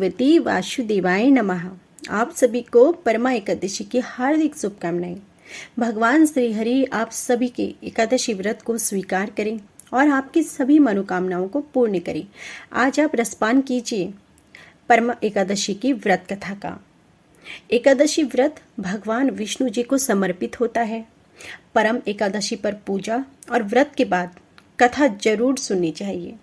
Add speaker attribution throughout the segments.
Speaker 1: भगवती वासुदेवाय नमः। आप सभी को परमा एकादशी की हार्दिक शुभकामनाएं। भगवान श्री हरि आप सभी के एकादशी व्रत को स्वीकार करें और आपकी सभी मनोकामनाओं को पूर्ण करें। आज आप रसपान कीजिए परमा एकादशी की व्रत कथा का। एकादशी व्रत भगवान विष्णु जी को समर्पित होता है। परम एकादशी पर पूजा और व्रत के बाद कथा जरूर सुननी चाहिए।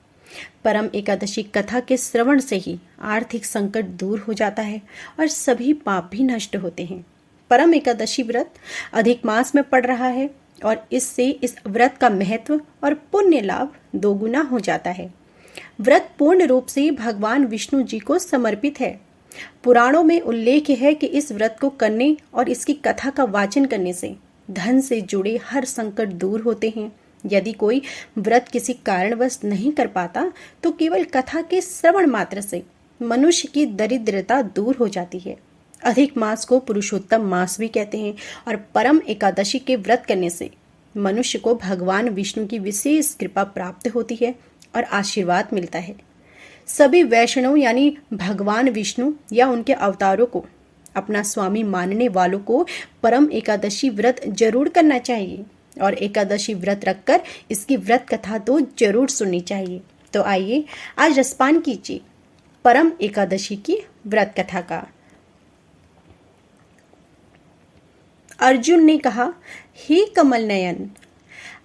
Speaker 1: परम एकादशी कथा के श्रवण से ही आर्थिक संकट दूर हो जाता है और सभी पाप भी नष्ट होते हैं। परम एकादशी व्रत अधिक मास में पड़ रहा है और इससे इस व्रत का महत्व और पुण्य लाभ दोगुना हो जाता है। व्रत पूर्ण रूप से भगवान विष्णु जी को समर्पित है। पुराणों में उल्लेख है कि इस व्रत को करने और इसकी कथा का वाचन करने से धन से जुड़े हर संकट दूर होते हैं। यदि कोई व्रत किसी कारणवश नहीं कर पाता तो केवल कथा के श्रवण मात्र से मनुष्य की दरिद्रता दूर हो जाती है। अधिक मास को पुरुषोत्तम मास भी कहते हैं और परम एकादशी के व्रत करने से मनुष्य को भगवान विष्णु की विशेष कृपा प्राप्त होती है और आशीर्वाद मिलता है। सभी वैष्णव यानी भगवान विष्णु या उनके अवतारों को अपना स्वामी मानने वालों को परम एकादशी व्रत जरूर करना चाहिए और एकादशी व्रत रखकर इसकी व्रत कथा तो जरूर सुननी चाहिए। तो आइए आज रसपान कीजिए परम एकादशी की व्रत कथा का। अर्जुन ने कहा, हे कमल नयन,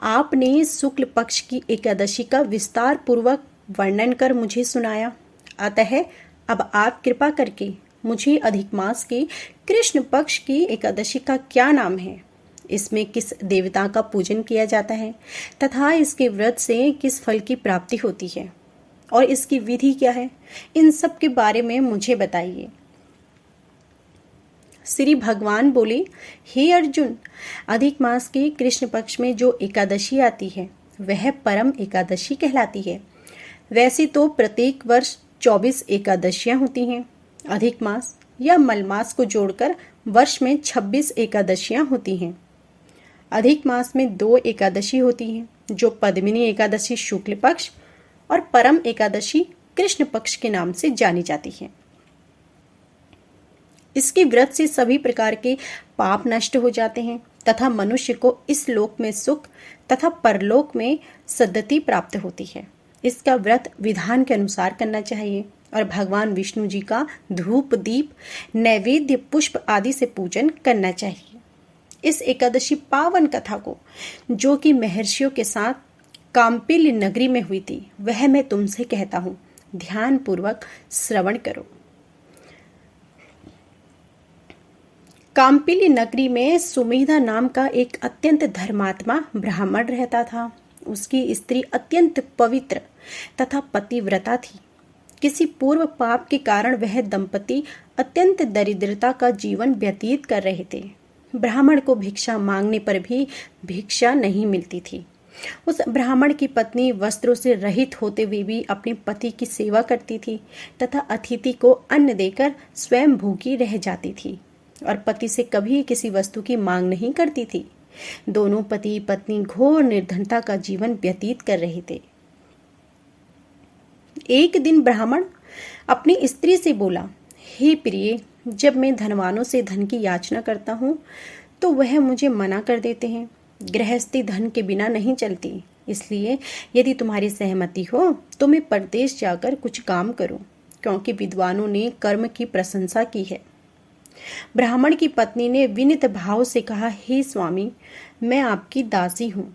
Speaker 1: आपने शुक्ल पक्ष की एकादशी का विस्तार पूर्वक वर्णन कर मुझे सुनाया। अतः अब आप कृपा करके मुझे अधिक मास के कृष्ण पक्ष की एकादशी का क्या नाम है, इसमें किस देवता का पूजन किया जाता है तथा इसके व्रत से किस फल की प्राप्ति होती है और इसकी विधि क्या है, इन सब के बारे में मुझे बताइए। श्री भगवान बोले, हे अर्जुन, अधिक मास के कृष्ण पक्ष में जो एकादशी आती है वह परम एकादशी कहलाती है। वैसे तो प्रत्येक वर्ष 24 एकादशियां होती हैं। अधिक मास या मलमास को जोड़कर वर्ष में 26 एकादशियां होती हैं। अधिक मास में 2 एकादशी होती हैं, जो पद्मिनी एकादशी शुक्ल पक्ष और परम एकादशी कृष्ण पक्ष के नाम से जानी जाती है। इसके व्रत से सभी प्रकार के पाप नष्ट हो जाते हैं तथा मनुष्य को इस लोक में सुख तथा परलोक में सद्गति प्राप्त होती है। इसका व्रत विधान के अनुसार करना चाहिए और भगवान विष्णु जी का धूप दीप नैवेद्य पुष्प आदि से पूजन करना चाहिए। इस एकादशी पावन कथा को, जो कि महर्षियों के साथ काम्पिल्य नगरी में हुई थी, वह मैं तुमसे कहता हूँ, ध्यान पूर्वक श्रवण करो। काम्पिल्य नगरी में सुमेधा नाम का एक अत्यंत धर्मात्मा ब्राह्मण रहता था। उसकी स्त्री अत्यंत पवित्र तथा पतिव्रता थी। किसी पूर्व पाप के कारण वह दंपति अत्यंत दरिद्रता का जीवन व्यतीत कर रहे थे। ब्राह्मण को भिक्षा मांगने पर भी भिक्षा नहीं मिलती थी। उस ब्राह्मण की पत्नी वस्त्रों से रहित होते हुए भी अपने पति की सेवा करती थी तथा अतिथि को अन्न देकर स्वयं भूखी रह जाती थी और पति से कभी किसी वस्तु की मांग नहीं करती थी। दोनों पति पत्नी घोर निर्धनता का जीवन व्यतीत कर रहे थे। एक दिन ब्राह्मण अपनी स्त्री से बोला, हे प्रिय, जब मैं धनवानों से धन की याचना करता हूँ तो वह मुझे मना कर देते हैं। गृहस्थी धन के बिना नहीं चलती, इसलिए यदि तुम्हारी सहमति हो तो मैं परदेश जाकर कुछ काम करूं, क्योंकि विद्वानों ने कर्म की प्रशंसा की है। ब्राह्मण की पत्नी ने विनीत भाव से कहा, हे स्वामी, मैं आपकी दासी हूँ।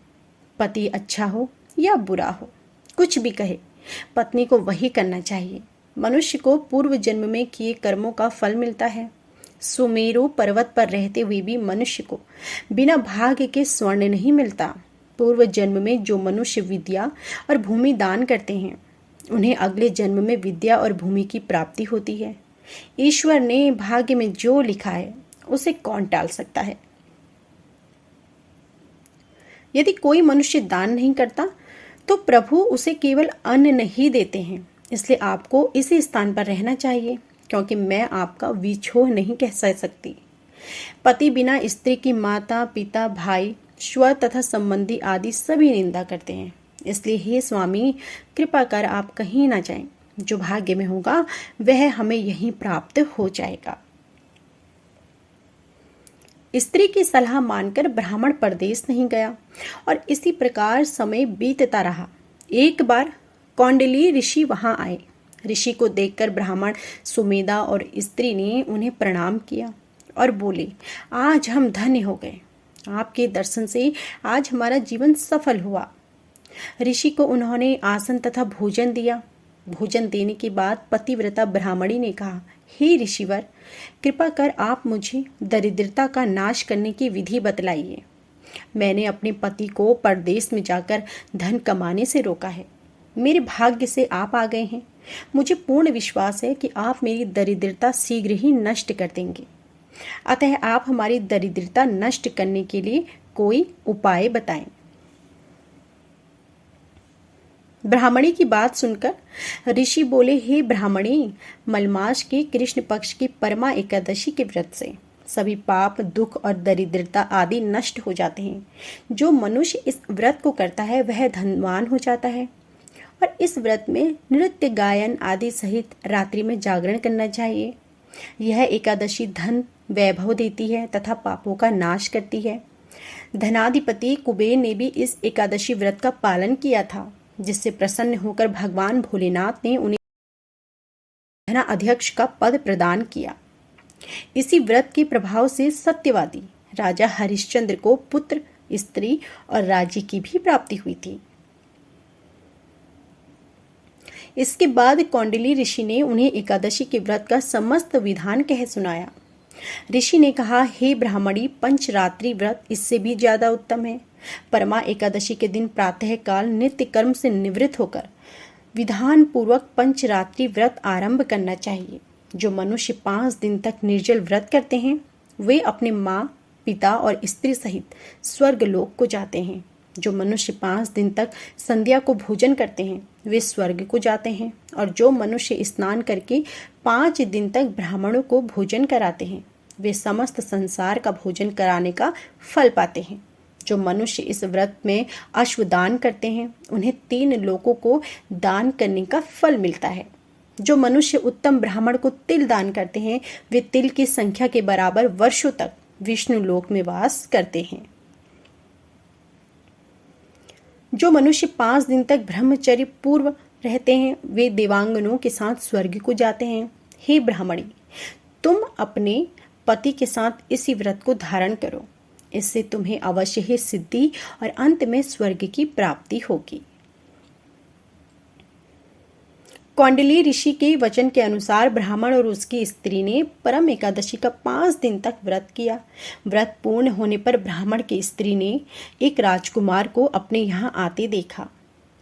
Speaker 1: पति अच्छा हो या बुरा हो, कुछ भी कहे, पत्नी को वही करना चाहिए। मनुष्य को पूर्व जन्म में किए कर्मों का फल मिलता है। सुमेरु पर्वत पर रहते हुए भी मनुष्य को बिना भाग्य के स्वर्ण नहीं मिलता। पूर्व जन्म में जो मनुष्य विद्या और भूमि दान करते हैं, उन्हें अगले जन्म में विद्या और भूमि की प्राप्ति होती है। ईश्वर ने भाग्य में जो लिखा है उसे कौन टाल सकता है। यदि कोई मनुष्य दान नहीं करता तो प्रभु उसे केवल अन्न नहीं देते हैं। इसलिए आपको इसी स्थान पर रहना चाहिए, क्योंकि मैं आपका विछोह नहीं कह सकती। पति बिना स्त्री की माता पिता भाई स्व तथा संबंधी आदि सभी निंदा करते हैं। इसलिए हे स्वामी, कृपा कर आप कहीं ना जाएं। जो भाग्य में होगा वह हमें यहीं प्राप्त हो जाएगा। स्त्री की सलाह मानकर ब्राह्मण परदेश नहीं गया और इसी प्रकार समय बीतता रहा। एक बार कौंडिली ऋषि वहां आए। ऋषि को देखकर ब्राह्मण सुमेधा और स्त्री ने उन्हें प्रणाम किया और बोले, आज हम धन्य हो गए। आपके दर्शन से आज हमारा जीवन सफल हुआ। ऋषि को उन्होंने आसन तथा भोजन दिया। भोजन देने के बाद पतिव्रता ब्राह्मणी ने कहा, हे ऋषिवर, कृपा कर आप मुझे दरिद्रता का नाश करने की विधि बतलाइए। मैंने अपने पति को परदेश में जाकर धन कमाने से रोका है। मेरे भाग्य से आप आ गए हैं। मुझे पूर्ण विश्वास है कि आप मेरी दरिद्रता शीघ्र ही नष्ट कर देंगे। अतः आप हमारी दरिद्रता नष्ट करने के लिए कोई उपाय बताएं। ब्राह्मणी की बात सुनकर ऋषि बोले, हे ब्राह्मणी, मलमास के कृष्ण पक्ष की परमा एकादशी के व्रत से सभी पाप, दुख और दरिद्रता आदि नष्ट हो जाते हैं। जो मनुष्य इस व्रत को करता है वह धनवान हो जाता है। और इस व्रत में नृत्य, गायन आदि सहित रात्रि में जागरण करना चाहिए। यह एकादशी धन वैभव देती है तथा पापों का नाश करती है। धनाधिपति कुबेर ने भी इस एकादशी व्रत का पालन किया था, जिससे प्रसन्न होकर भगवान भोलेनाथ ने उन्हें धनाध्यक्ष का पद प्रदान किया। इसी व्रत के प्रभाव से सत्यवादी राजा हरिश्चंद्र को पुत्र, स्त्री और राज्य की भी प्राप्ति हुई थी। इसके बाद कौंडिली ऋषि ने उन्हें एकादशी के व्रत का समस्त विधान कह सुनाया। ऋषि ने कहा, हे ब्राह्मणी, पंचरात्रि व्रत इससे भी ज्यादा उत्तम है। परमा एकादशी के दिन प्रातः काल नित्य कर्म से निवृत्त होकर विधान पूर्वक पंचरात्रि व्रत आरंभ करना चाहिए। जो मनुष्य 5 दिन तक निर्जल व्रत करते हैं वे अपने माँ, पिता और स्त्री सहित स्वर्ग लोक को जाते हैं। जो मनुष्य 5 दिन तक संध्या को भोजन करते हैं वे स्वर्ग को जाते हैं। और जो मनुष्य स्नान करके 5 दिन तक ब्राह्मणों को भोजन कराते हैं वे समस्त संसार का भोजन कराने का फल पाते हैं। जो मनुष्य इस व्रत में अश्वदान करते हैं उन्हें 3 लोकों को दान करने का फल मिलता है। जो मनुष्य उत्तम ब्राह्मण को तिल दान करते हैं वे तिल की संख्या के बराबर वर्षों तक विष्णु लोक में वास करते हैं। जो मनुष्य 5 दिन तक ब्रह्मचर्य पूर्व रहते हैं वे देवांगनों के साथ स्वर्ग को जाते हैं। हे ब्राह्मणी, तुम अपने पति के साथ इसी व्रत को धारण करो। इससे तुम्हें अवश्य ही सिद्धि और अंत में स्वर्ग की प्राप्ति होगी। कौंडिली ऋषि के वचन के अनुसार ब्राह्मण और उसकी स्त्री ने परम एकादशी का 5 दिन तक व्रत किया। व्रत पूर्ण होने पर ब्राह्मण की स्त्री ने एक राजकुमार को अपने यहाँ आते देखा।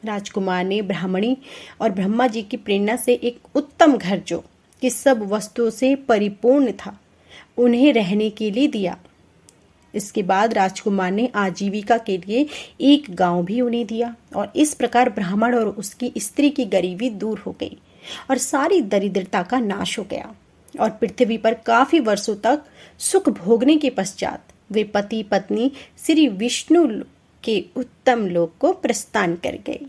Speaker 1: राजकुमार ने ब्राह्मणी और ब्रह्मा जी की प्रेरणा से एक उत्तम घर, जो कि सब वस्तुओं से परिपूर्ण था, उन्हें रहने के लिए दिया। इसके बाद राजकुमार ने आजीविका के लिए एक गांव भी उन्हें दिया। और इस प्रकार ब्राह्मण और उसकी स्त्री की गरीबी दूर हो गई और सारी दरिद्रता का नाश हो गया। और पृथ्वी पर काफी वर्षों तक सुख भोगने के पश्चात वे पति पत्नी श्री विष्णु के उत्तम लोक को प्रस्थान कर गए।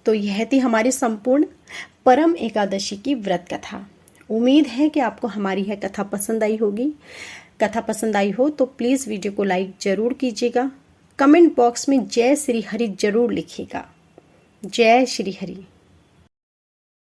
Speaker 1: तो यह थी हमारी संपूर्ण परम एकादशी की व्रत कथा। उम्मीद है कि आपको हमारी यह कथा पसंद आई होगी। कथा पसंद आई हो तो प्लीज़ वीडियो को लाइक जरूर कीजिएगा। कमेंट बॉक्स में जय श्री हरि जरूर लिखिएगा। जय श्री हरि।